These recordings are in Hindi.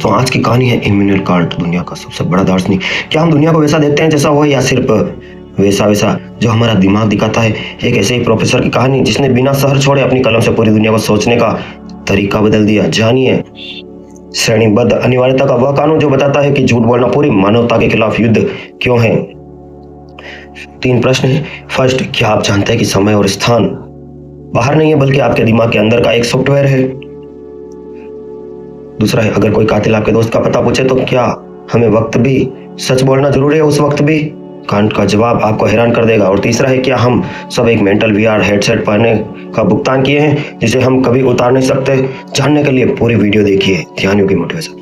तो आज की कहानी है इमैनुअल कांट, दुनिया का सबसे बड़ा दार्शनिक। क्या हम दुनिया को वैसा देखते हैं जैसा वो है, या सिर्फ वैसा वैसा जो हमारा दिमाग दिखाता है? एक ऐसे ही प्रोफेसर की कहानी जिसने बिना शहर छोड़े अपनी कलम से पूरी दुनिया को सोचने का तरीका बदल दिया। जानिए श्रेणीबद्ध अनिवार्यता का वह कानून जो बताता है कि झूठ बोलना पूरी मानवता के खिलाफ युद्ध क्यों है। 3 प्रश्न है। फर्स्ट, क्या आप जानते हैं कि समय और स्थान बाहर नहीं है बल्कि आपके दिमाग के अंदर का एक सॉफ्टवेयर है? दूसरा है, अगर कोई कातिल आपके दोस्त का पता पूछे तो क्या हमें वक्त भी सच बोलना जरूरी है उस वक्त भी? कांट का जवाब आपको हैरान कर देगा। और तीसरा है, क्या हम सब एक मेंटल वीआर हेडसेट पहनने का भुगतान किए हैं जिसे हम कभी उतार नहीं सकते? जानने के लिए पूरी वीडियो देखिए। ध्यान योगी मोटिवेशन।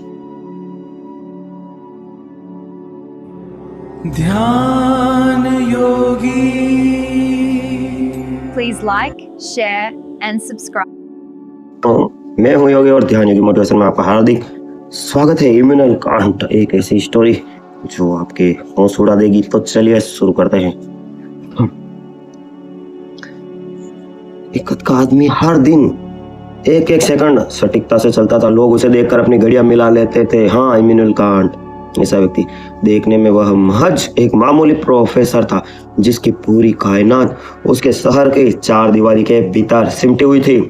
ध्यान योगी। Please like, share and subscribe. तो मैं हूं योगी और ध्यान योगी मोटिवेशन में आपका हार्दिक स्वागत है। इमैनुअल कांट एक ऐसी स्टोरी जो आपके होश उड़ा देगी। तो चलिए शुरू करते हैं। एक का आदमी हर दिन एक एक सेकंड सटीकता से चलता था। लोग उसे देखकर अपनी घड़ियां मिला लेते थे। हाँ, इमैनुअल कांट ऐसा व्यक्ति। देखने में वह महज एक मामूली प्रोफेसर था जिसकी पूरी कायनात उसके शहर के 4 दीवारी के भीतर सिमटी हुई थी।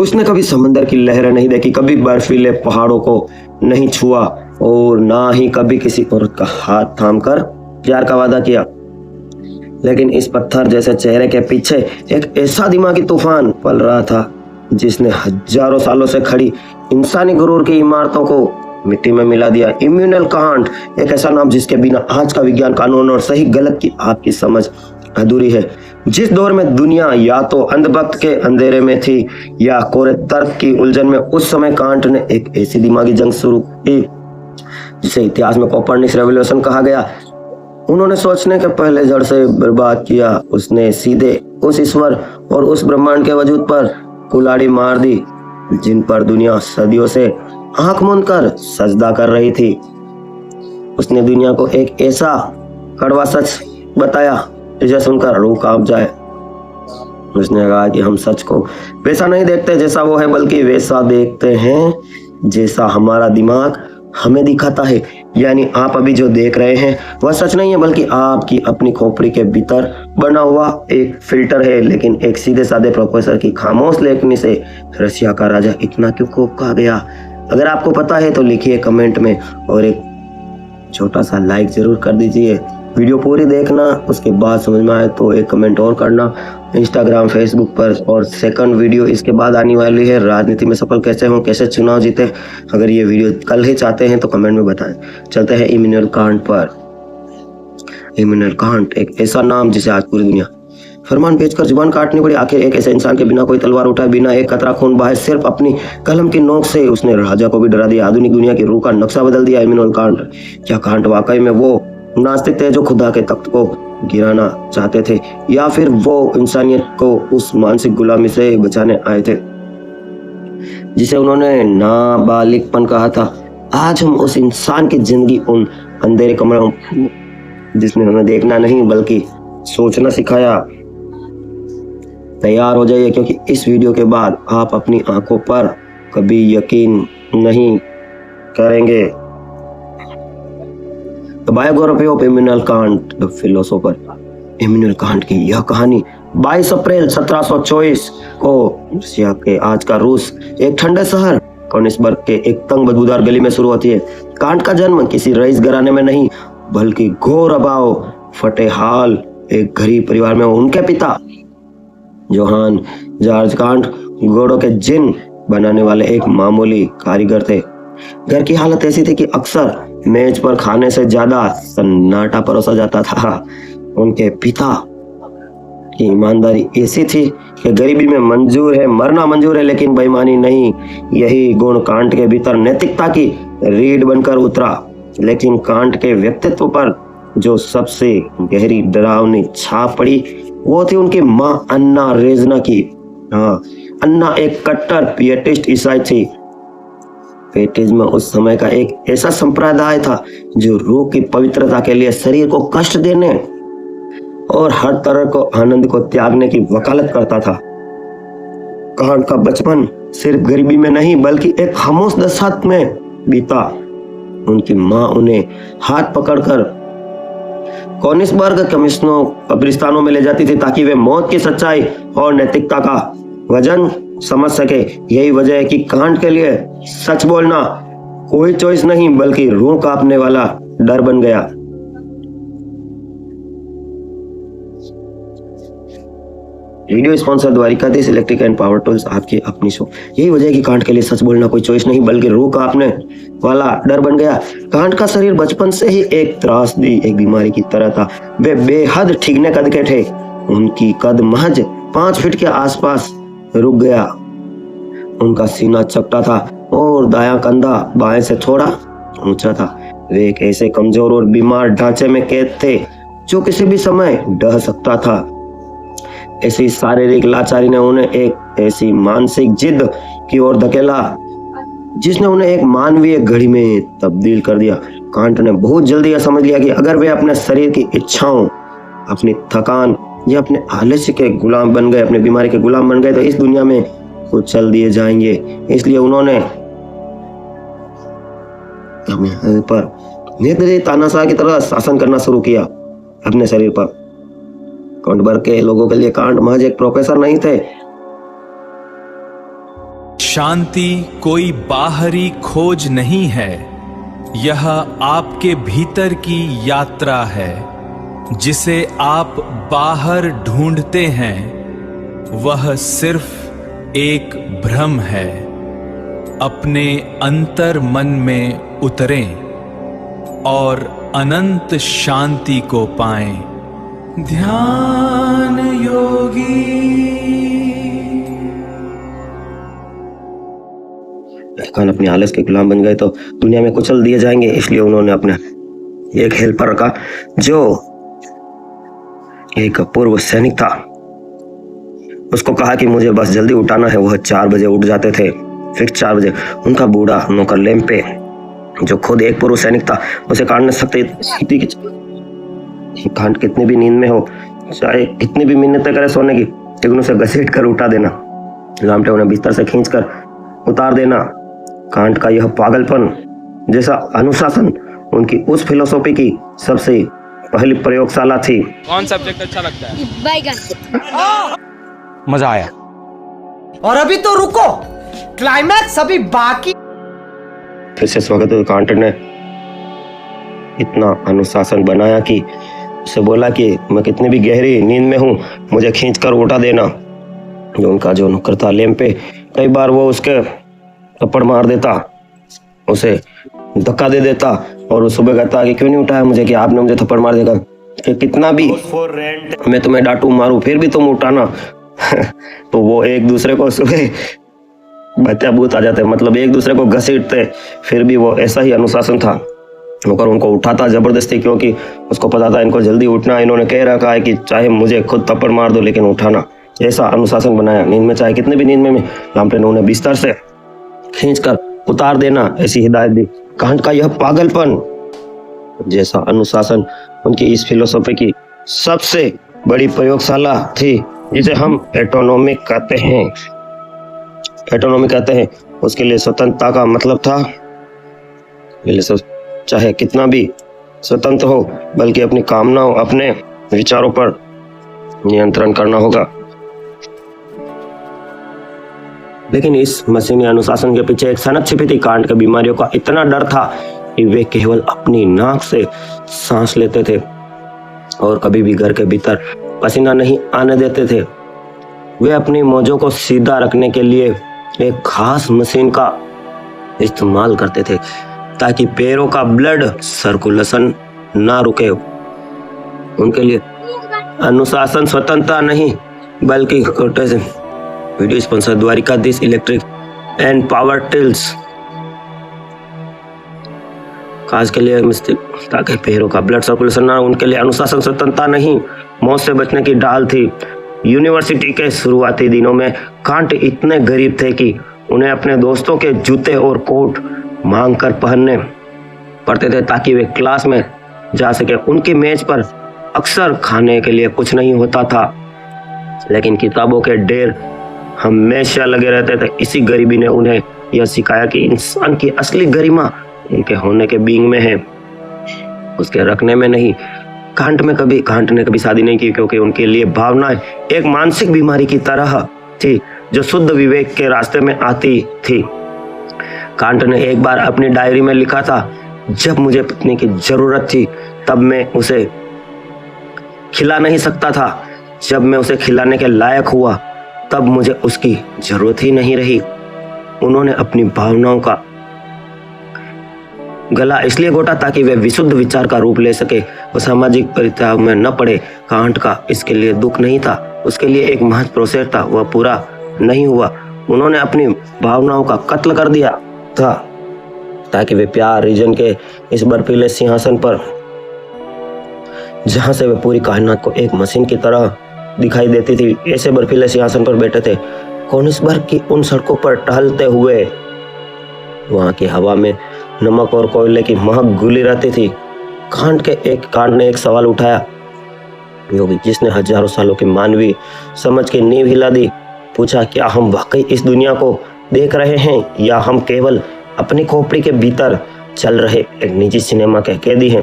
उसने कभी समंदर की लहरें नहीं देखी, कभी बर्फीले पहाड़ों को नहीं छुआ और ना ही कभी किसी औरत का हाथ थामकर प्यार का वादा किया। लेकिन इस पत्थर जैसे चेहरे के पीछे एक ऐसा दिमागी तूफान पल रहा था जिसने हजारों सालों से खड़ी इंसानी गुरूर की इमारतों को मिट्टी में मिला दिया। इमैनुअल कांट एक ऐसा नाम जिसके बिना आज का विज्ञान, कानून और सही गलत की आपकी समझ अधूरी है। जिस दौर में दुनिया या तो अंधभक्त के अंधेरे में थी या कोरे तर्क की उलझन में, उस समय कांट ने एक ऐसी दिमागी जंग शुरू की जिसे इतिहास में कोपरनिकस रेवोल्यूशन कहा गया। उन्होंने सोचने के पहले जड़ से बर्बाद किया। उसने सीधे उस ईश्वर और उस ब्रह्मांड के वजूद पर कुल्हाड़ी मार दी जिन पर दुनिया सदियों से आंख मूंद कर सजदा कर रही थी। उसने दुनिया को एक ऐसा कड़वा सच बताया जिसे सुनकर रूह कांप जाए। उसने कहा कि हम सच को वैसा नहीं देखते जैसा वो है, बल्कि वैसा देखते हैं जैसा हमारा दिमाग हमें दिखाता है। यानी आप अभी जो देख रहे हैं वह सच नहीं है, बल्कि आपकी अपनी खोपड़ी के भीतर बना हुआ एक फिल्टर है। लेकिन एक सीधे साधे प्रोफेसर की खामोश लेखनी से रशिया का राजा इतना क्यों कोप खा गया? अगर आपको पता है तो लिखिए कमेंट में और एक छोटा सा लाइक जरूर कर दीजिए। वीडियो पूरी देखना, उसके बाद समझ में आए तो एक कमेंट और करना इंस्टाग्राम, फेसबुक पर। और सेकंड वीडियो इसके बाद आने वाली है, राजनीति में सफल कैसे हों, कैसे चुनाव जीते। अगर ये वीडियो कल ही चाहते हैं तो कमेंट में बताएं। चलते हैं इमैनुअल कांट पर। इमैनुअल कांट एक ऐसा नाम जिसे आज पूरी दुनिया फरमान भेजकर जुबान काटनी पड़ी। आखिर एक ऐसे इंसान के बिना कोई तलवार उठाए, बिना एक कतरा खून बहाए, सिर्फ अपनी कलम की नोक से उसने राजा को भी डरा दिया, आधुनिक दुनिया की रूह का नक्शा बदल दिया। Immanuel Kant. क्या कांट वाकई में वो नास्तिक थे जो खुदा के तख्त को गिराना चाहते थे, या फिर वो इंसानियत को उस मानसिक गुलामी से बचाने आए थे जिसे उन्होंने नाबालिगपन कहा था? आज हम उस इंसान की जिंदगी, उन अंधेरे कमरों जिसने हमें देखना नहीं बल्कि सोचना सिखाया। तैयार हो जाइए, क्योंकि इस वीडियो के बाद आप अपनी आंखों पर कभी यकीन नहीं करेंगे। The biography of Immanuel Kant the philosopher. Immanuel Kant की यह कहानी 22 अप्रैल 1724 को रशिया के आज का रूस एक ठंडे शहर कोनिग्सबर्ग के एक तंग बदबूदार गली में शुरू होती है। कांट का जन्म किसी रईस घराने में नहीं बल्कि घोर अभाव फटे हाल एक गरीब परिवार में। उनके पिता जोहान जॉर्ज कांट घोड़ों के जिन बनाने वाले एक मामूली कारीगर थे। घर की हालत ऐसी थी कि अक्सर मेज पर खाने से ज्यादा सन्नाटा परोसा जाता था। उनके पिता की ईमानदारी ऐसी थी कि गरीबी में मंजूर है, मरना मंजूर है, लेकिन बेईमानी नहीं। यही गुण कांट के भीतर नैतिकता की रीढ़ बनकर उतरा। लेकिन कांट के व्यक्तित्व पर जो सबसे गहरी डरावनी छाप पड़ी वो थी उनकी माँ अन्ना रेजना की। हाँ, अन्ना एक कट्टर पियटिस्ट ईसाई थी। पेटिज्म उस समय का एक ऐसा संप्रदाय था जो रूह की पवित्रता के लिए शरीर को कष्ट देने और हर तरह को आनंद को त्यागने की वकालत करता था। कांट का बचपन सिर्फ गरीबी में नहीं बल्कि एक खामोश दशा में बीता। उनकी माँ उन्हें हाथ पकड़कर कॉनिसबर्ग कब्रिस्तानों में ले जाती थी ताकि वे मौत की सच्चाई और नैतिकता का वजन समझ सके। यही वजह है कि कांट के लिए सच बोलना कोई चॉइस नहीं बल्कि रूह कांपने वाला डर बन गया। Video sponsor Dwarkadhish electric and power tools, आपकी अपनी शो। यही वजह है कि कांट के लिए सच बोलना कोई चॉइस नहीं बल्कि रूह कांपने वाला डर बन गया। कांट का शरीर बचपन से ही एक त्रासदी, एक बीमारी की तरह था। वे बेहद ठीकने कद के थे। उनकी कद महज 5 फीट के आसपास रुक गया। उनका सीना चपटा था और दायां कंधा बाएं से थोड़ा ऊंचा था। वे एक ऐसे कमजोर और बीमार ढांचे में कैद थे जो किसी भी समय ढह सकता था। ऐसी शारीरिक लाचारी ने उन्हें एक ऐसी मानसिक जिद की ओर धकेला जिसने उन्हें एक मानवीय घड़ी में तब्दील कर दिया। कांट ने बहुत जल्दी यह समझ लिया कि अगर वे अपने शरीर की इच्छाओं, अपनी थकान या अपने आलस्य के गुलाम बन गए, अपनी बीमारी के गुलाम बन गए तो इस दुनिया में कुचल दिए जाएंगे। इसलिए उन्होंने पर धीरे तानाशाह की तरह शासन करना शुरू किया अपने शरीर पर। कांटबर्ग के लोगों के लिए कांट महज एक प्रोफेसर नहीं थे। शांति कोई बाहरी खोज नहीं है, यह आपके भीतर की यात्रा है। जिसे आप बाहर ढूंढते हैं वह सिर्फ एक भ्रम है। अपने अंतर मन में उतरें और अनंत शांति को पाएं। ध्यान योगी। कान अपने आलस के गुलाम बन गए तो दुनिया में कुचल दिए जाएंगे। इसलिए उन्होंने अपने एक हेल्पर रखा जो एक पूर्व सैनिक था। उसको कहा कि मुझे बस जल्दी उठाना है। वह 4 बजे उठ जाते थे, फिक्स 4 बजे। उनका बूढ़ा नौकर लेम्पे जो खुद एक पूर्व सैनिक था उसे काटने सकते कांट कितनी भी नींद में हो, चाहे कितनी भी मिन्नतें करे सोने की, लेकिन उसे घसीट कर उठा देना, लामटे उन्हें बिस्तर से खींचकर उतार देना। कांट का यह पागलपन जैसा अनुशासन उनकी उस फिलोसॉफी की सबसे पहली प्रयोगशाला थी। कौन सब्जेक्ट अच्छा लगता है? बैगन। मजा आया। और अभी तो रुको, क्लाइमैक्स अभी बाकी। फिर से स्वागत है। कांट ने इतना अनुशासन बनाया कि उसे बोला कि मैं कितनी भी गहरी नींद में हूँ, मुझे खींचकर उठा देना। जो उनका जो नौकर था लेम्पे, कई बार वो उसके थप्पड़ मार देता, उसे धक्का दे देता और वो सुबह कहता कि क्यों नहीं उठाया मुझे, कि आपने मुझे थप्पड़ मार देगा, कि कितना भी मैं तुम्हें डांटू मारूं फिर भी तुम उठाना। तो वो एक दूसरे को सुबह बत्याभूत आ जाते, मतलब एक दूसरे को घसीटते। फिर भी वो ऐसा ही अनुशासन था। नौकर उनको उठाता जबरदस्ती, क्योंकि उसको पता था इनको जल्दी उठना। इन्होंने कह रखा है कि चाहे मुझे खुद थप्पड़ मार दो लेकिन उठाना। ऐसा अनुशासन बनाया। नींद में चाहे कितने भी नींद में लामटे ने उन्हें बिस्तर से खींचकर उतार देना, ऐसी हिदायत दी। कांट का यह पागलपन जैसा अनुशासन उनकी इस फिलोसॉफी की सबसे बड़ी प्रयोगशाला थी, जिसे हम एटोनॉमी कहते हैं। एटोनॉमी कहते हैं। उसके लिए स्वतंत्रता का मतलब था चाहे कितना भी स्वतंत्र हो, बल्कि अपनी कामनाओं, अपने विचारों पर नियंत्रण करना होगा। लेकिन इस मशीनी अनुशासन के पीछे एक सनक छिपी थी। कांट के बीमारियों का इतना डर था कि वे केवल अपनी नाक से सांस लेते थे और कभी भी घर के भीतर पसीना नहीं आने देते थे। वे अपनी मौजों को सीधा रखने के लिए एक खास मशीन का इस्तेमाल करते थे ताकि पैरों का ब्लड सर्कुलेशन ना रुके। उनके लिए अनुशासन स्वतंत्रता नहीं बल्कि quotation. Video sponsor Dwarkadhish electric and power tools. काज के लिए ताकि पैरों का ब्लड सर्कुलेशन ना, उनके लिए अनुशासन स्वतंत्रता नहीं, मौत से बचने की ढाल थी। यूनिवर्सिटी के शुरुआती दिनों में कांट इतने गरीब थे कि उन्हें अपने दोस्तों के जूते और कोट मांग कर पहनने पड़ते थे ताकि वे क्लास में जा सके। उनकी मेज पर अक्सर खाने के लिए कुछ नहीं होता था, लेकिन किताबों के ढेर हमेशा लगे रहते थे। इसी गरीबी ने उन्हें यह सिखाया कि इंसान की असली गरिमा उनके होने के बीइंग में है, उसके रखने में नहीं। कांट ने कभी शादी नहीं की, क्योंकि उनके लिए भावनाएं एक मानसिक बीमारी की तरह थी जो शुद्ध विवेक के रास्ते में आती थी। कांट ने एक बार अपनी डायरी में लिखा था, जब मुझे पत्नी की जरूरत थी तब मैं उसे खिला नहीं सकता था, जब मैं उसे खिलाने के लायक हुआ तब मुझे उसकी जरूरत ही नहीं रही। उन्होंने अपनी भावनाओं का गला इसलिए घोटा ताकि वे विशुद्ध विचार का रूप ले सके, वो सामाजिक परित्याग में न पड़े। कांट का इसके लिए दुख नहीं था, उसके लिए एक महज प्रोसेस था, वह पूरा नहीं हुआ। उन्होंने अपनी भावनाओं का कत्ल कर दिया था ताकि वे प्यार रीजन के इस बर्फीले सिंहासन पर, जहां से वे पूरी कायनात को एक मशीन की तरह दिखाई देती थी, ऐसे बर्फीले सिंहासन पर बैठे थे। कोनिसबर्ग की उन सड़कों पर टहलते हुए वहां की हवा में नमक और कोयले की महक घुली रहती थी। कांट ने एक सवाल उठाया, योगी जिसने हजारों सालों की मानवीय समझ की नींव हिला दी। पूछा, क्या हम वाकई इस दुनिया को देख रहे हैं या हम केवल अपनी खोपड़ी के भीतर चल रहे एक निजी सिनेमा के कैदी हैं?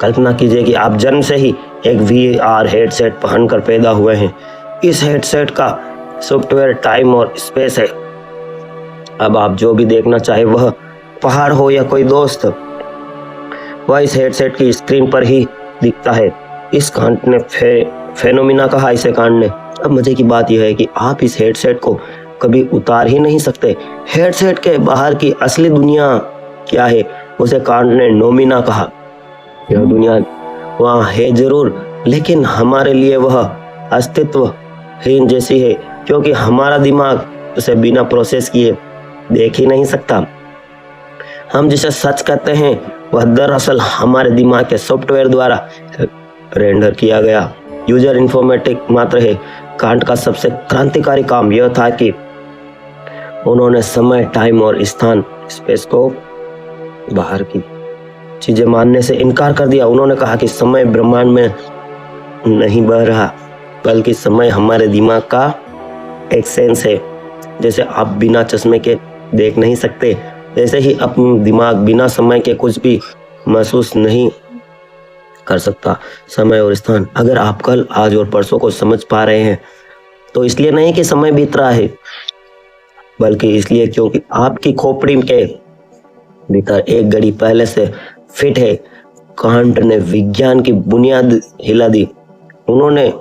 कल्पना कीजिए कि आप जन्म से ही एक VR हेडसेट पहनकर पैदा हुए हैं। इस हेडसेट का सॉफ्टवेयर टाइम और स्पेस है। अब आप जो भी देखना चाहे, वह पहाड़ हो या कोई दोस्त, वह इस हेडसेट की स्क्रीन पर ही दिखता है। इस कांट ने फेनोमिना कहा इसे कांट ने। अब मजे की बात यह है कि आप इस हेडसेट को कभी उतार ही नहीं सकते। हेडसेट के बाहर की असली दुनिया क्या है, उसे कांट ने नोमिना कहा। यह दुनिया वहाँ है जरूर, लेकिन हमारे लिए वह अस्तित्वहीन जैसी है, क्योंकि हमारा दिमाग उसे बिना प्रोसेस किए देख ही नहीं सकता। हम जिसे सच कहते हैं वह दरअसल हमारे दिमाग के सॉफ्टवेयर द्वारा रेंडर किया गया यूजर इन्फॉर्मेटिक मात्र है। कांट का सबसे क्रांतिकारी काम यह था कि उन्होंने समय, टाइम और स्थान, स्पेस को बाहर की चीजें मानने से इनकार कर दिया। उन्होंने कहा कि समय ब्रह्मांड में नहीं बह रहा, बल्कि समय हमारे दिमाग का एक सेंस है। जैसे आप बिना चश्मे के देख नहीं सकते, जैसे ही अपना दिमाग बिना समय के कुछ भी महसूस नहीं कर सकता। समय और स्थान, अगर आप कल, आज और परसों को समझ पा रहे हैं तो इसलिए नहीं कि समय बीत रहा है, बल्कि इसलिए क्योंकि आपकी खोपड़ी के भीतर एक घड़ी पहले से फिट है। कांट ने विज्ञान की बुनियाद हिला दी। उन्होंने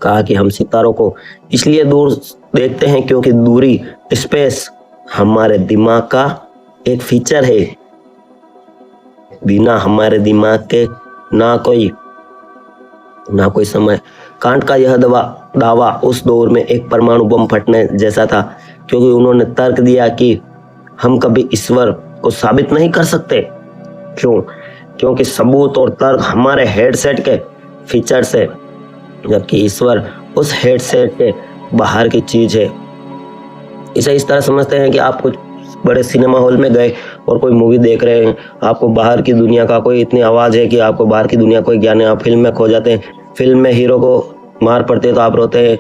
कहा कि हम सितारों को इसलिए दूर देखते हैं क्योंकि दूरी, स्पेस, हमारे दिमाग का एक फीचर है। बिना हमारे दिमाग के ना कोई समय। कांट का यह दावा उस दौर में एक परमाणु बम फटने जैसा था, क्योंकि उन्होंने तर्क दिया कि हम कभी ईश्वर को साबित नहीं कर सकते। क्यों? क्योंकि सबूत और तर्क हमारे हेडसेट के फीचर्स है, जबकि ईश्वर उस हेडसेट के बाहर की चीज है। इसे इस तरह समझते हैं कि आप कुछ बड़े सिनेमा हॉल में गए और कोई मूवी देख रहे हैं, आपको बाहर की दुनिया का कोई इतनी आवाज़ है कि आपको बाहर की दुनिया कोई ज्ञान है। आप फिल्म में खो जाते हैं। फिल्म में हीरो को मार पड़ती है तो आप रोते हैं,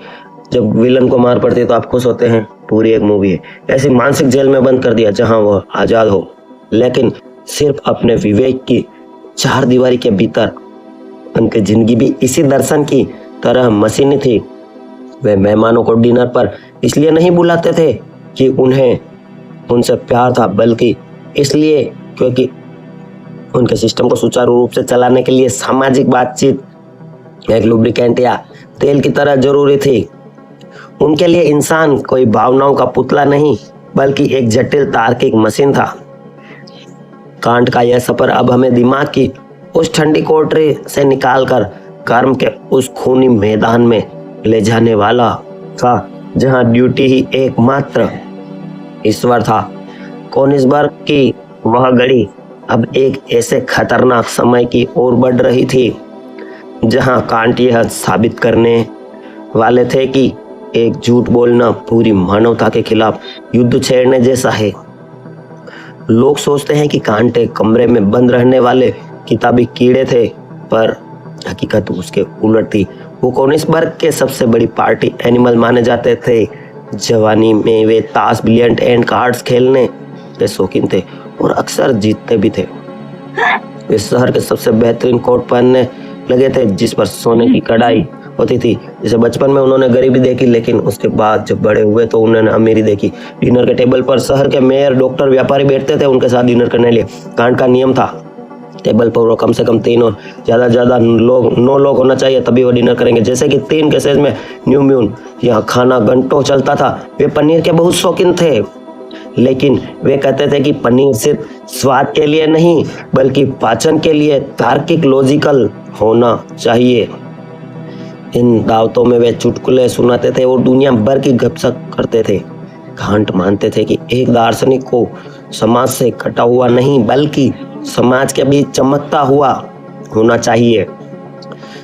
जब विलन को मार पड़ती है तो आप खुश होते हैं। पूरी एक मूवी है। ऐसी मानसिक जेल में बंद कर दिया जहां वह आज़ाद हो, लेकिन सिर्फ अपने विवेक की चार दीवारी के भीतर। उनकी जिंदगी भी इसी दर्शन की तरह मशीनी थी। वे मेहमानों को डिनर पर इसलिए नहीं बुलाते थे कि उन्हें उनसे प्यार था, बल्कि इसलिए क्योंकि उनके सिस्टम को सुचारू रूप से चलाने के लिए सामाजिक बातचीत एक लुब्रिकेंट या तेल की तरह जरूरी थी। उनके लिए इंसान कोई भावनाओं का पुतला नहीं, बल्कि एक जटिल तार्किक मशीन था। कांट का यह सफर अब हमें दिमाग की उस ठंडी कोठरी से निकालकर कर्म के उस खूनी मैदान में ले जाने वाला था, जहां ड्यूटी ही एकमात्र ईश्वर था। कोनिसबर्ग की वह घड़ी अब एक ऐसे खतरनाक समय की ओर बढ़ रही थी जहां कांट यह साबित करने वाले थे कि एक झूठ बोलना पूरी मानवता के खिलाफ युद्ध छेड़ने जैसा है। लोग सोचते हैं कि कांट एक कमरे में बंद रहने वाले किताबी कीड़े थे, पर हकीकत उसके उलट थी। वो कोनिसबर्ग के सबसे बड़ी पार्टी एनिमल माने जाते थे। जवानी में वे ताश, बिलियर्ड एंड कार्ड्स खेलने के शौकीन थे और अक्सर जीतते भी थे। वे शहर के सबसे बेहतरीन कोट पहनने लगे थे जिस पर सोने की कढ़ाई होती थी। जैसे बचपन में उन्होंने गरीबी देखी, लेकिन उसके बाद जब बड़े हुए तो उन्होंने अमीरी देखी। डिनर के टेबल पर शहर के मेयर, डॉक्टर, व्यापारी बैठते थे उनके साथ डिनर करने लिए। कांट का नियम था, टेबल पर वो कम से कम 3 और ज़्यादा 9 लोग होना चाहिए, तभी वो डिनर करेंगे। जैसे कि 3 केसेस में न्यू मून, यहाँ खाना घंटों चलता था। वे पनीर के बहुत शौकीन थे, लेकिन वे कहते थे कि पनीर सिर्फ स्वाद के लिए नहीं बल्कि पाचन के लिए तार्किक, लॉजिकल होना चाहिए। इन दावतों में वे चुटकुले सुनाते थे और दुनिया भर की गपशप करते थे। कांट मानते थे कि एक दार्शनिक को समाज से कटा हुआ नहीं बल्कि समाज के बीच चमकता हुआ होना चाहिए।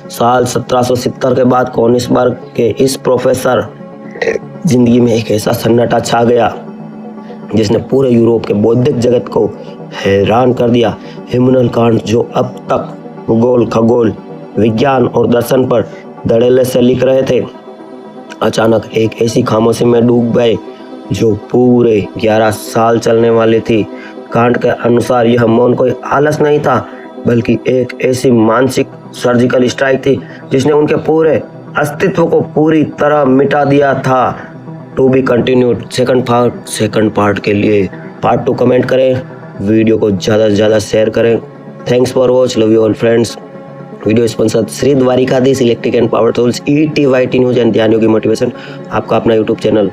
साल 1770 के बाद कोनिसबर्ग के इस प्रोफेसर जिंदगी में एक ऐसा सन्नाटा छा गया जिसने पूरे यूरोप के बौद्धिक जगत को हैरान कर दिया। इमैनुएल कांट, जो अब तक भूगोल, खगोल विज्ञान और दर्शन पर धड़ल्ले से लिख रहे थे, अचानक एक ऐसी खामोशी में डूब गए जो पूरे 11 साल चलने वाली थी। कांट के अनुसार यह मौन कोई आलस नहीं था बल्कि एक ऐसी मानसिक सर्जिकल स्ट्राइक थी जिसने उनके पूरे अस्तित्व को पूरी तरह मिटा दिया था। To be continued. Second part के लिए पार्ट 2 कमेंट करें, वीडियो को ज़्यादा से ज़्यादा शेयर करें। Thanks for watch, love you all friends. Video sponsor Shri Dwarkadhish electric and power tools, ETYT news and ध्यान योगी मोटिवेशन। आपका अपना यूट्यूब चैनल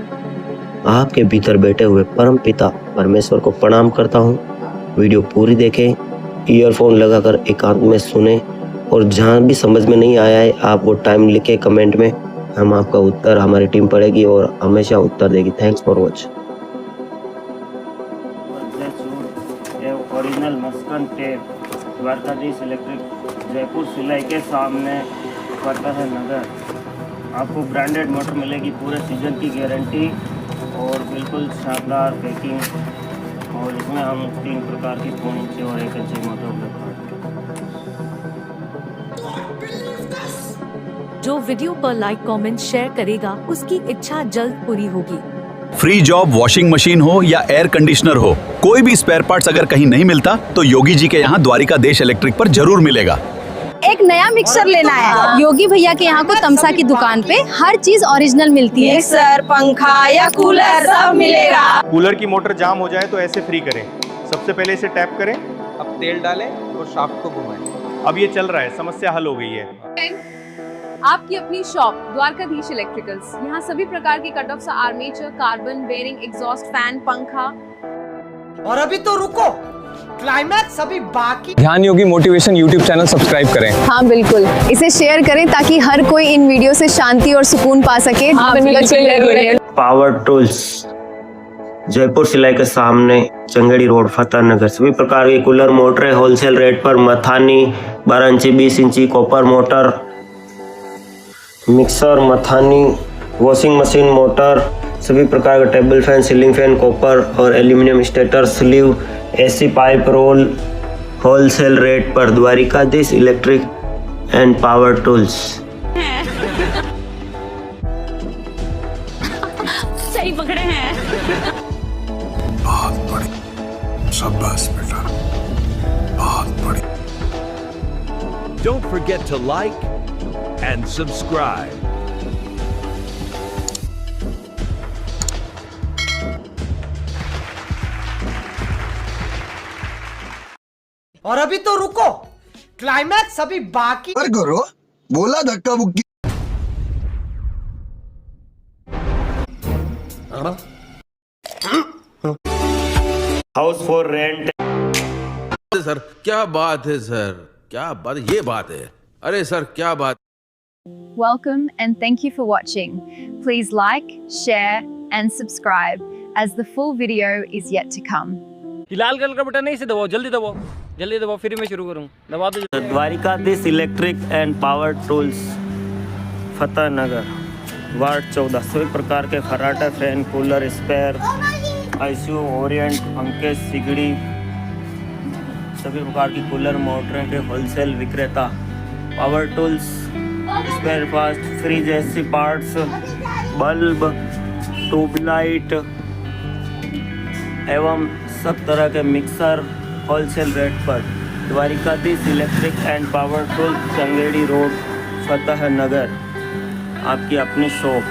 आपके भीतर बैठे हुए परम पिता परमेश्वर को प्रणाम करता हूँ। वीडियो पूरी देखें, ईयरफोन लगाकर एकांत में सुने और जहाँ भी समझ में नहीं आया है आप वो टाइम लिखे कमेंट में, हम आपका उत्तर, हमारी टीम पढ़ेगी और हमेशा उत्तर देगी। Thanks for watch. Original masking tape, Dwarkadhish electric, Jaipur सिलाई के सामने पड़ता है नगर। आपको ब्रांडेड मोटर मिलेगी, पूरे सीजन की गारंटी और बिल्कुल शानदार पैकिंग। और इसमें हम 3 प्रकार की 4 इंची और 1 इंची मोटर उपलब्ध हैं। जो वीडियो पर लाइक, कमेंट, शेयर करेगा उसकी इच्छा जल्द पूरी होगी। फ्री जॉब, वॉशिंग मशीन हो या एयर कंडीशनर हो, कोई भी स्पेयर पार्ट्स अगर कहीं नहीं मिलता तो योगी जी के यहाँ द्वारिकाधीश इलेक्ट्रिक पर जरूर मिलेगा। एक नया मिक्सर लेना है, योगी भैया के यहाँ को तमसा की दुकान पे हर चीज ओरिजिनल मिलती है। मिक्सर, पंखा या कूलर सब मिलेगा। कूलर की मोटर जाम हो जाए तो ऐसे फ्री करें। सबसे पहले इसे टैप करें, अब तेल डालें और शाफ्ट को घुमाएं। अब ये चल रहा है, समस्या हल हो गई है। आपकी अपनी शॉप द्वारकाधीश इलेक्ट्रिकल्स, यहाँ सभी प्रकार के cut off, armature, carbon, bearing, exhaust fan, पंखा। और अभी तो रुको, क्लाइमैक्स अभी बाकी। Dhyan Yogi motivation YouTube channel subscribe करें। हाँ बिल्कुल, इसे शेयर करें ताकि हर कोई इन वीडियो से शांति और सुकून पा सके। पावर टूल्स, जयपुर सिलाई के सामने, चंगेड़ी रोड, फतेह नगर। सभी प्रकार की कूलर, मोटरें होलसेल रेट पर, मथानी 12 इंची, 20 इंची, कॉपर मोटर, मिक्सर, मथानी, वॉशिंग मशीन, मोटर, सभी प्रकार का table fan, ceiling fan, copper और aluminium stator, sleeve, AC pipe, roll, wholesale rate पर। Dwarkadhish electric and power tools. सही पकड़े हैं। बहुत बड़ी, शाबाश बेटा, बहुत बड़ी। Don't forget to like and subscribe. और अभी तो रुको, क्लाइमैक्स अभी बाकी। करो, बोला धक्का मुक्की। House for rent. सर क्या बात है सर, क्या बात, ये बात है। अरे सर क्या बात। Welcome and thank you for watching. Please like, share and subscribe as the full video is yet to come. Lal colour का बटन नहीं, इसे दबाओ, जल्दी दबाओ, फिर मैं शुरू करूँ। दबा दो। Dwarkadhish electric and power tools, Fateh Nagar, ward 14। सभी प्रकार के खराटा, fan, cooler, spare, ICU, Orient, पंखे, सिगड़ी, सभी प्रकार की कूलर, मोटरें के होलसेल विक्रेता। Power tools spare parts, fridge AC parts, bulb, tubelight एवं सब तरह के मिक्सर होलसेल रेट पर। Dwarkadhish electric and power tool, Changeri road, Fateh Nagar, आपकी अपनी शॉप।